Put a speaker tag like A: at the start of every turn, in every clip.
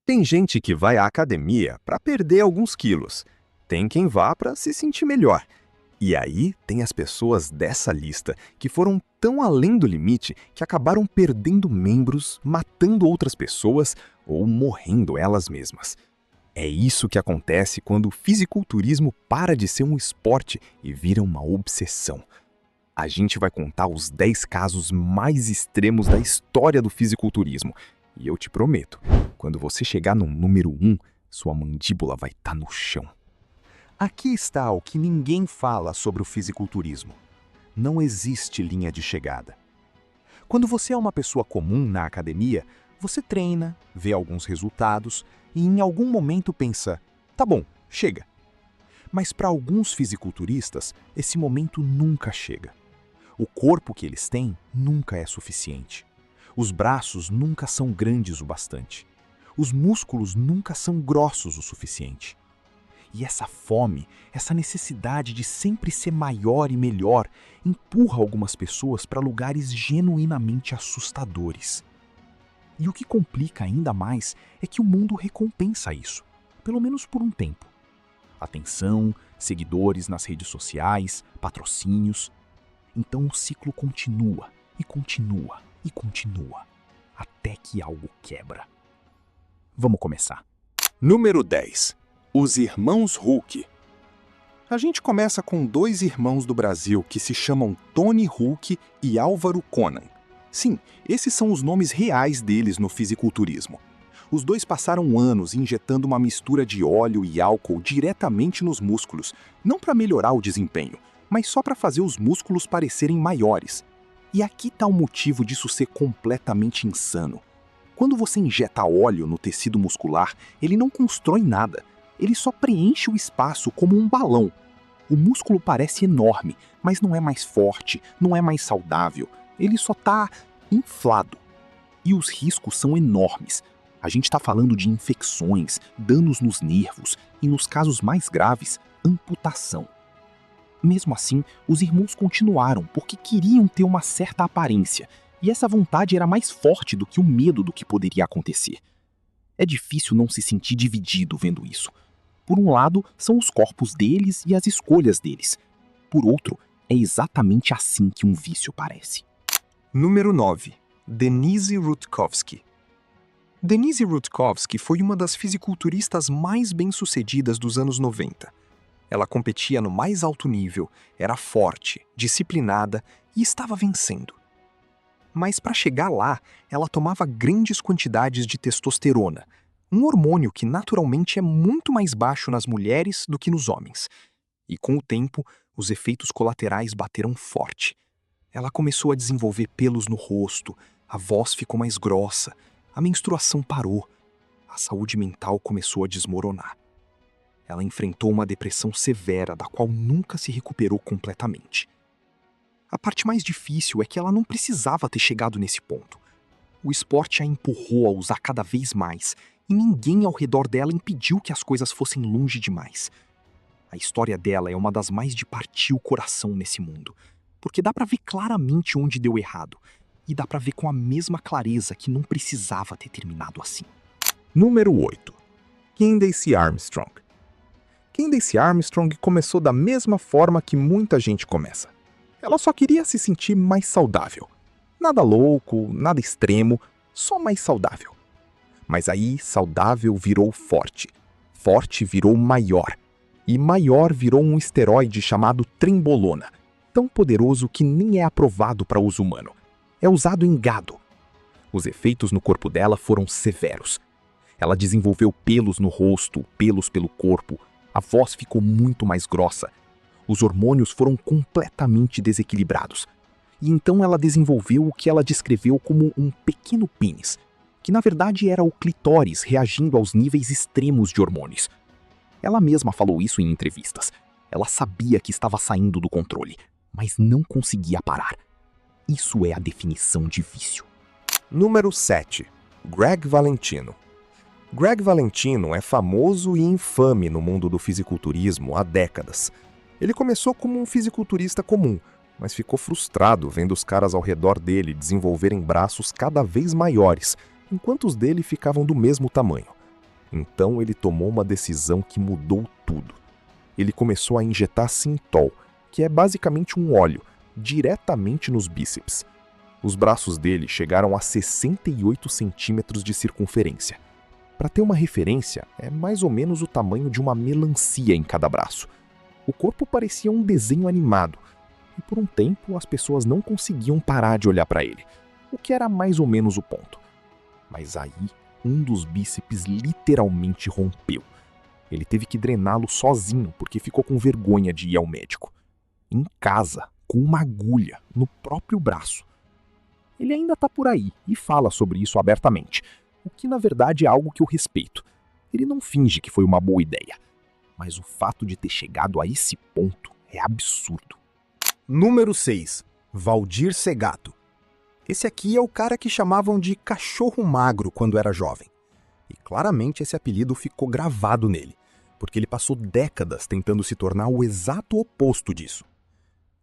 A: Tem gente que vai à academia para perder alguns quilos. Tem quem vá para se sentir melhor. E aí tem as pessoas dessa lista que foram tão além do limite que acabaram perdendo membros, matando outras pessoas ou morrendo elas mesmas. É isso que acontece quando o fisiculturismo para de ser um esporte e vira uma obsessão. A gente vai contar os 10 casos mais extremos da história do fisiculturismo. E eu te prometo, quando você chegar no número 1, sua mandíbula vai estar no chão.
B: Aqui está o que ninguém fala sobre o fisiculturismo. Não existe linha de chegada. Quando você é uma pessoa comum na academia, você treina, vê alguns resultados e em algum momento pensa, tá bom, chega. Mas para alguns fisiculturistas, esse momento nunca chega. O corpo que eles têm nunca é suficiente. Os braços nunca são grandes o bastante. Os músculos nunca são grossos o suficiente. E essa fome, essa necessidade de sempre ser maior e melhor, empurra algumas pessoas para lugares genuinamente assustadores. E o que complica ainda mais é que o mundo recompensa isso, pelo menos por um tempo. Atenção, seguidores nas redes sociais, patrocínios. Então o ciclo continua, e continua, e continua, até que algo quebra. Vamos começar.
A: Número 10. Os irmãos Hulk. A gente começa com 2 irmãos do Brasil que se chamam Tony Hulk e Álvaro Conan. Sim, esses são os nomes reais deles no fisiculturismo. Os dois passaram anos injetando uma mistura de óleo e álcool diretamente nos músculos, não para melhorar o desempenho, mas só para fazer os músculos parecerem maiores. E aqui está o motivo disso ser completamente insano. Quando você injeta óleo no tecido muscular, ele não constrói nada. Ele só preenche o espaço como um balão. O músculo parece enorme, mas não é mais forte, não é mais saudável. Ele só está inflado. E os riscos são enormes. A gente está falando de infecções, danos nos nervos e, nos casos mais graves, amputação. Mesmo assim, os irmãos continuaram porque queriam ter uma certa aparência, e essa vontade era mais forte do que o medo do que poderia acontecer. É difícil não se sentir dividido vendo isso. Por um lado, são os corpos deles e as escolhas deles. Por outro, é exatamente assim que um vício parece.
C: Número 9. Denise Rutkowski. Denise Rutkowski foi uma das fisiculturistas mais bem-sucedidas dos anos 90. Ela competia no mais alto nível, era forte, disciplinada e estava vencendo. Mas para chegar lá, ela tomava grandes quantidades de testosterona, um hormônio que naturalmente é muito mais baixo nas mulheres do que nos homens. E com o tempo, os efeitos colaterais bateram forte. Ela começou a desenvolver pelos no rosto, a voz ficou mais grossa, a menstruação parou, a saúde mental começou a desmoronar. Ela enfrentou uma depressão severa da qual nunca se recuperou completamente. A parte mais difícil é que ela não precisava ter chegado nesse ponto. O esporte a empurrou a usar cada vez mais, e ninguém ao redor dela impediu que as coisas fossem longe demais. A história dela é uma das mais de partir o coração nesse mundo, porque dá pra ver claramente onde deu errado, e dá pra ver com a mesma clareza que não precisava ter terminado assim.
A: Número 8. Candace Armstrong. Candace Armstrong começou da mesma forma que muita gente começa. Ela só queria se sentir mais saudável. Nada louco, nada extremo, só mais saudável. Mas aí, saudável virou forte. Forte virou maior. E maior virou um esteroide chamado trembolona, tão poderoso que nem é aprovado para uso humano. É usado em gado. Os efeitos no corpo dela foram severos. Ela desenvolveu pelos no rosto, pelos pelo corpo. A voz ficou muito mais grossa. Os hormônios foram completamente desequilibrados. E então ela desenvolveu o que ela descreveu como um pequeno pênis, que na verdade era o clitóris reagindo aos níveis extremos de hormônios. Ela mesma falou isso em entrevistas. Ela sabia que estava saindo do controle, mas não conseguia parar. Isso é a definição de vício.
C: Número 7. Greg Valentino. Greg Valentino é famoso e infame no mundo do fisiculturismo há décadas. Ele começou como um fisiculturista comum, mas ficou frustrado vendo os caras ao redor dele desenvolverem braços cada vez maiores, enquanto os dele ficavam do mesmo tamanho.
B: Então ele tomou uma decisão que mudou tudo. Ele começou a injetar Synthol, que é basicamente um óleo, diretamente nos bíceps. Os braços dele chegaram a 68 centímetros de circunferência. Para ter uma referência, é mais ou menos o tamanho de uma melancia em cada braço. O corpo parecia um desenho animado, e por um tempo as pessoas não conseguiam parar de olhar para ele, o que era mais ou menos o ponto. Mas aí, um dos bíceps literalmente rompeu. Ele teve que drená-lo sozinho porque ficou com vergonha de ir ao médico. Em casa, com uma agulha no próprio braço. Ele ainda está por aí e fala sobre isso abertamente, o que na verdade é algo que eu respeito. Ele não finge que foi uma boa ideia, mas o fato de ter chegado a esse ponto é absurdo.
A: Número 6. Valdir Segato. Esse aqui é o cara que chamavam de cachorro magro quando era jovem. E claramente esse apelido ficou gravado nele, porque ele passou décadas tentando se tornar o exato oposto disso.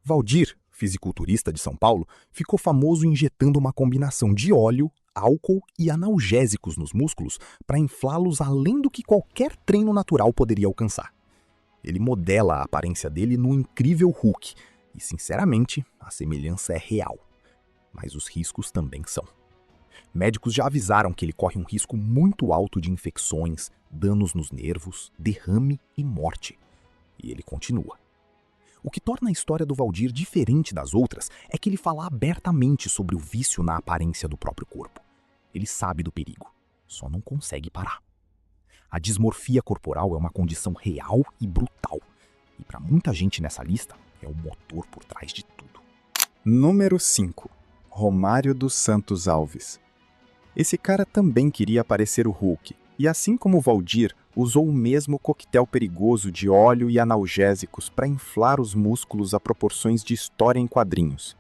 A: Valdir, fisiculturista de São Paulo, ficou famoso injetando uma combinação de óleo, álcool e analgésicos nos músculos para inflá-los além do que qualquer treino natural poderia alcançar. Ele modela a aparência dele no incrível Hulk, e sinceramente, a semelhança é real. Mas os riscos também são. Médicos já avisaram que ele corre um risco muito alto de infecções, danos nos nervos, derrame e morte. E ele continua. O que torna a história do Valdir diferente das outras é que ele fala abertamente sobre o vício na aparência do próprio corpo. Ele sabe do perigo, só não consegue parar. A dismorfia corporal é uma condição real e brutal. E para muita gente nessa lista, é o motor por trás de tudo.
D: Número 5. Romário dos Santos Alves. Esse cara também queria parecer o Hulk, e assim como o Valdir, usou o mesmo coquetel perigoso de óleo e analgésicos para inflar os músculos a proporções de história em quadrinhos.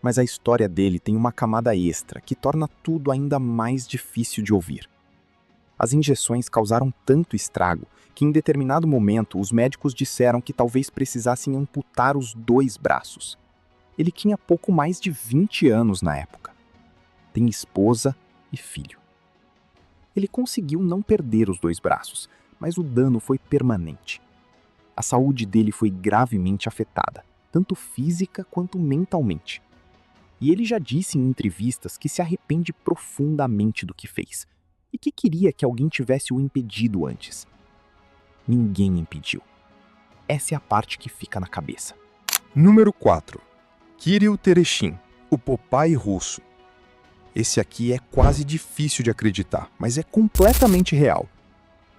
D: Mas a história dele tem uma camada extra que torna tudo ainda mais difícil de ouvir. As injeções causaram tanto estrago que em determinado momento os médicos disseram que talvez precisassem amputar os 2 braços. Ele tinha pouco mais de 20 anos na época. Tem esposa e filho. Ele conseguiu não perder os 2 braços, mas o dano foi permanente. A saúde dele foi gravemente afetada, tanto física quanto mentalmente. E ele já disse em entrevistas que se arrepende profundamente do que fez e que queria que alguém tivesse o impedido antes. Ninguém impediu. Essa é a parte que fica na cabeça.
A: Número 4. Kirill Tereshin, o Popeye russo. Esse aqui é quase difícil de acreditar, mas é completamente real.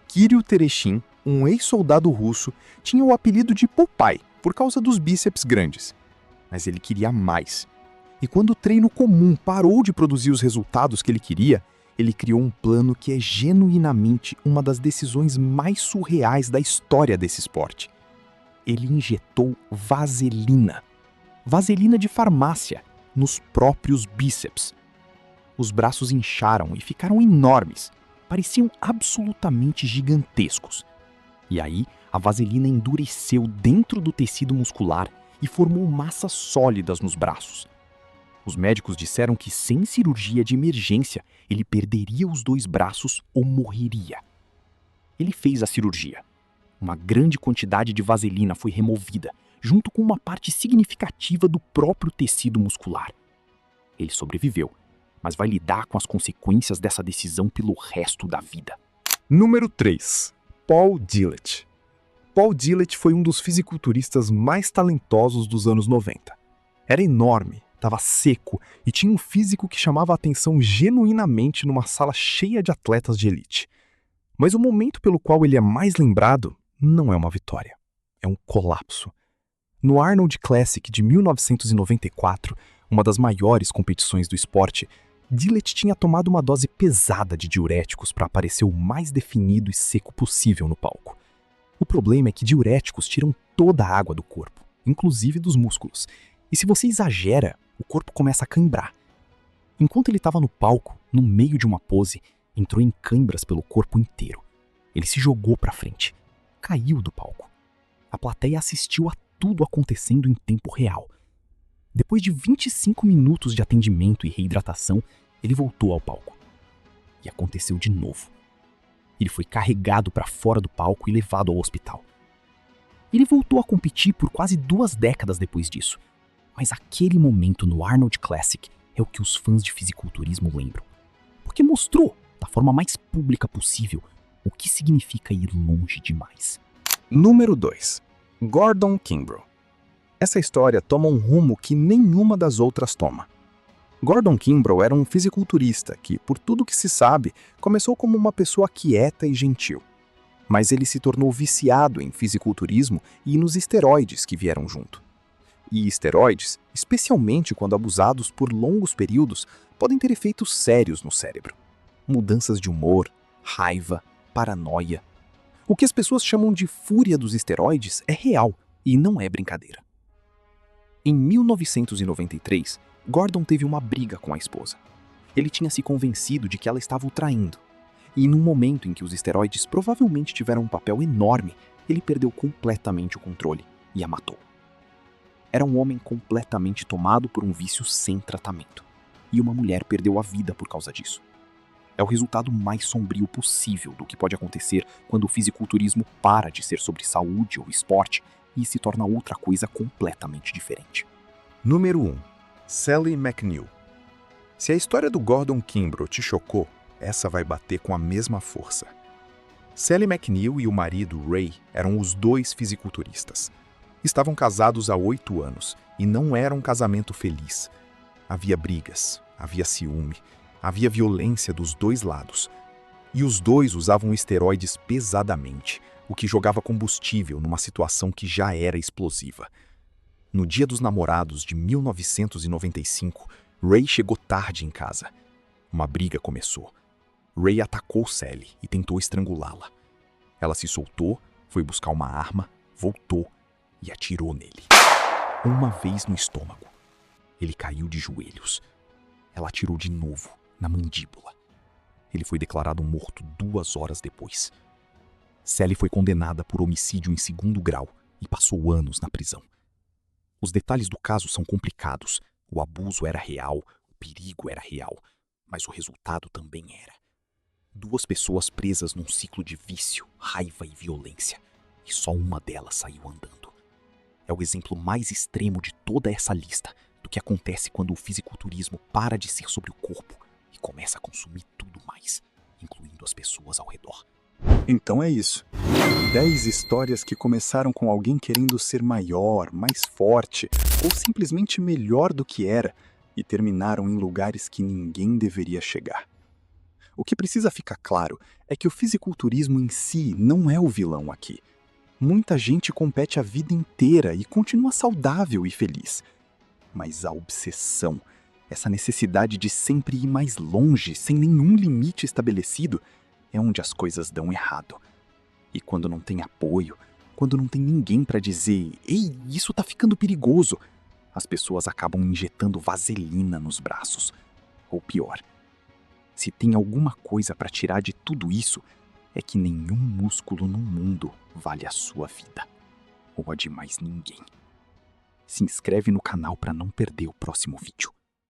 A: Kirill Tereshin, um ex-soldado russo, tinha o apelido de Popeye por causa dos bíceps grandes. Mas ele queria mais. E quando o treino comum parou de produzir os resultados que ele queria, ele criou um plano que é genuinamente uma das decisões mais surreais da história desse esporte. Ele injetou vaselina. Vaselina de farmácia, nos próprios bíceps. Os braços incharam e ficaram enormes, pareciam absolutamente gigantescos. E aí, a vaselina endureceu dentro do tecido muscular e formou massas sólidas nos braços. Os médicos disseram que sem cirurgia de emergência, ele perderia os 2 braços ou morreria. Ele fez a cirurgia. Uma grande quantidade de vaselina foi removida, junto com uma parte significativa do próprio tecido muscular. Ele sobreviveu, mas vai lidar com as consequências dessa decisão pelo resto da vida. Número 3. Paul Dillett. Paul Dillett foi um dos fisiculturistas mais talentosos dos anos 90. Era enorme, estava seco e tinha um físico que chamava a atenção genuinamente numa sala cheia de atletas de elite. Mas o momento pelo qual ele é mais lembrado não é uma vitória, é um colapso. No Arnold Classic de 1994, uma das maiores competições do esporte, Dillett tinha tomado uma dose pesada de diuréticos para parecer o mais definido e seco possível no palco. O problema é que diuréticos tiram toda a água do corpo, inclusive dos músculos, e se você exagera, o corpo começa a cãibrar. Enquanto ele estava no palco, no meio de uma pose, entrou em cãibras pelo corpo inteiro. Ele se jogou para frente, caiu do palco. A plateia assistiu a tudo acontecendo em tempo real. Depois de 25 minutos de atendimento e reidratação, ele voltou ao palco. E aconteceu de novo.
B: Ele foi carregado para fora do palco e levado ao hospital. Ele voltou a competir por quase 2 décadas depois disso. Mas aquele momento no Arnold Classic é o que os fãs de fisiculturismo lembram. Porque mostrou, da forma mais pública possível, o que significa ir longe demais.
A: Número 2. Gordon Kimbrough. Essa história toma um rumo que nenhuma das outras toma. Gordon Kimbrough era um fisiculturista que, por tudo que se sabe, começou como uma pessoa quieta e gentil. Mas ele se tornou viciado em fisiculturismo e nos esteroides que vieram junto. E esteroides, especialmente quando abusados por longos períodos, podem ter efeitos sérios no cérebro. Mudanças de humor, raiva, paranoia. O que as pessoas chamam de fúria dos esteroides é real e não é brincadeira. Em 1993, Gordon teve uma briga com a esposa. Ele tinha se convencido de que ela estava o traindo. E num momento em que os esteroides provavelmente tiveram um papel enorme, ele perdeu completamente o controle e a matou. Era um homem completamente tomado por um vício sem tratamento. E uma mulher perdeu a vida por causa disso. É o resultado mais sombrio possível do que pode acontecer quando o fisiculturismo para de ser sobre saúde ou esporte e se torna outra coisa completamente diferente.
D: Número 1. Sally McNeil. Se a história do Gordon Kimbrough te chocou, essa vai bater com a mesma força. Sally McNeil e o marido Ray eram os 2 fisiculturistas. Estavam casados há 8 anos e não era um casamento feliz. Havia brigas, havia ciúme, havia violência dos 2 lados. E os 2 usavam esteroides pesadamente, o que jogava combustível numa situação que já era explosiva. No Dia dos Namorados de 1995, Ray chegou tarde em casa. Uma briga começou. Ray atacou Sally e tentou estrangulá-la. Ela se soltou, foi buscar uma arma, voltou e atirou nele. Uma vez no estômago. Ele caiu de joelhos. Ela atirou de novo, na mandíbula. Ele foi declarado morto 2 horas depois. Sally foi condenada por homicídio em 2º grau e passou anos na prisão. Os detalhes do caso são complicados. O abuso era real, o perigo era real, mas o resultado também era. 2 pessoas presas num ciclo de vício, raiva e violência, e só uma delas saiu andando. É o exemplo mais extremo de toda essa lista do que acontece quando o fisiculturismo para de ser sobre o corpo e começa a consumir tudo mais, incluindo as pessoas ao redor.
A: Então é isso. 10 histórias que começaram com alguém querendo ser maior, mais forte ou simplesmente melhor do que era e terminaram em lugares que ninguém deveria chegar. O que precisa ficar claro é que o fisiculturismo em si não é o vilão aqui. Muita gente compete a vida inteira e continua saudável e feliz. Mas a obsessão, essa necessidade de sempre ir mais longe, sem nenhum limite estabelecido, é onde as coisas dão errado. E quando não tem apoio, quando não tem ninguém para dizer «Ei, isso tá ficando perigoso», as pessoas acabam injetando vaselina nos braços. Ou pior, se tem alguma coisa para tirar de tudo isso, é que nenhum músculo no mundo vale a sua vida. Ou a de mais ninguém. Se inscreve no canal para não perder o próximo vídeo.